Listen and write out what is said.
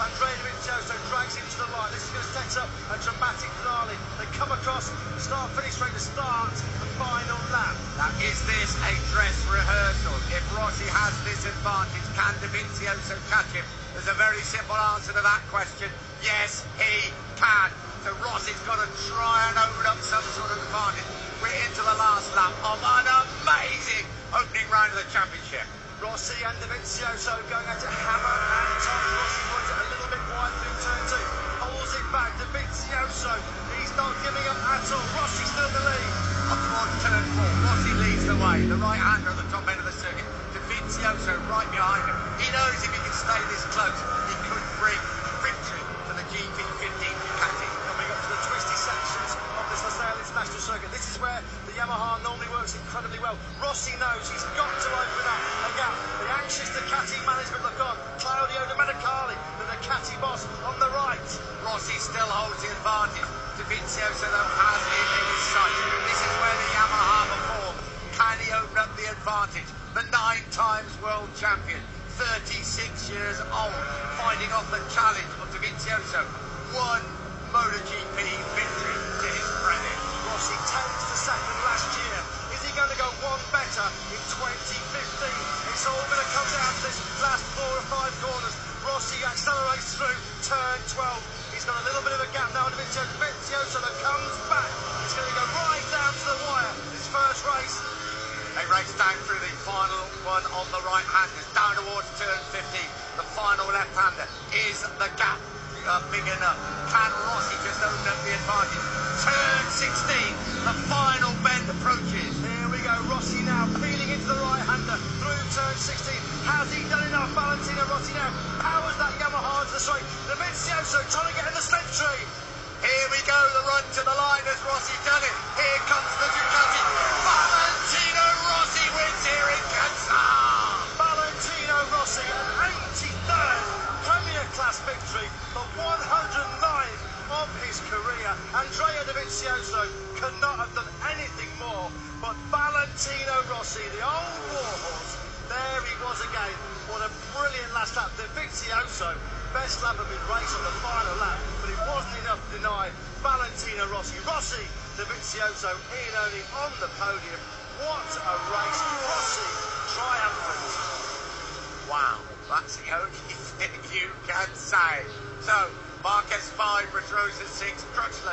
Andrea Dovizioso drags him to the line. This is going to set up a dramatic finale. They come across, start-finish straight to start the final lap. Now, is this a dress rehearsal? If Rossi has this advantage, can Dovizioso catch him? There's a very simple answer to that question. Yes, he can. So Rossi's got to try and open up some sort of advantage. We're into the last lap of an amazing opening round of the championship. Rossi and Dovizioso going at it hammer and tongs. Rossi puts it a little bit wide through turn 2. Pulls it back. Dovizioso, he's not giving up at all. Rossi's still in the lead. Up towards turn 4, Rossi leads the way. The right-hander at the top end of the circuit. Dovizioso right behind him. He knows if he can stay this close, he could bring victory to the GP15 Ducati. Coming up to the twisty sections of this Losail International Circuit. This is where the Yamaha normally works incredibly well. Rossi knows he's got to open up a gap. The anxious Ducati management look on. Claudio Domenicali, the Ducati boss, on the right. Rossi still holds the advantage. Dovizioso though has it in his sight. This is where the Yamaha performs. Can he open up the advantage? The 9 times world champion, 36 years old, fighting off the challenge of Dovizioso. One MotoGP victory to his credit. Rossi 10th to second last year. Is he going to go one better in 2015? It's all going to come down to this last 4 or 5 corners. Rossi accelerates through turn 12. He's got a little bit of a gap now. Dovizioso comes back. He's going to go right down to the wire. His first race. They race down through the final one on the right-handers, down towards turn 15. The final left-hander. Is the gap big enough? Can Rossi just open up the advantage? Turn 16, the final bend approaches. Here we go, Rossi now peeling into the right-hander through turn 16. Has he done enough? Valentino Rossi now powers that Yamaha to the straight. Dovizioso trying to get in the slipstream. Here we go, the run to the line as Rossi done it. Here comes the Ducati. Valentino Rossi wins here in Qatar. Valentino Rossi, an 83rd Premier Class victory, the 109th of his career. Andrea Dovizioso could not have done anything more, but Valentino Rossi, the old warhorse, there he was again. What a brilliant last lap. Dovizioso, best lap of his race on the final lap, but it wasn't enough to deny Valentino Rossi. Rossi, Dovizioso in early on the podium. What a race. Rossi triumphant. Wow, that's the only thing you can say. So, Marquez 5, Pedrosa 6, Crutchlow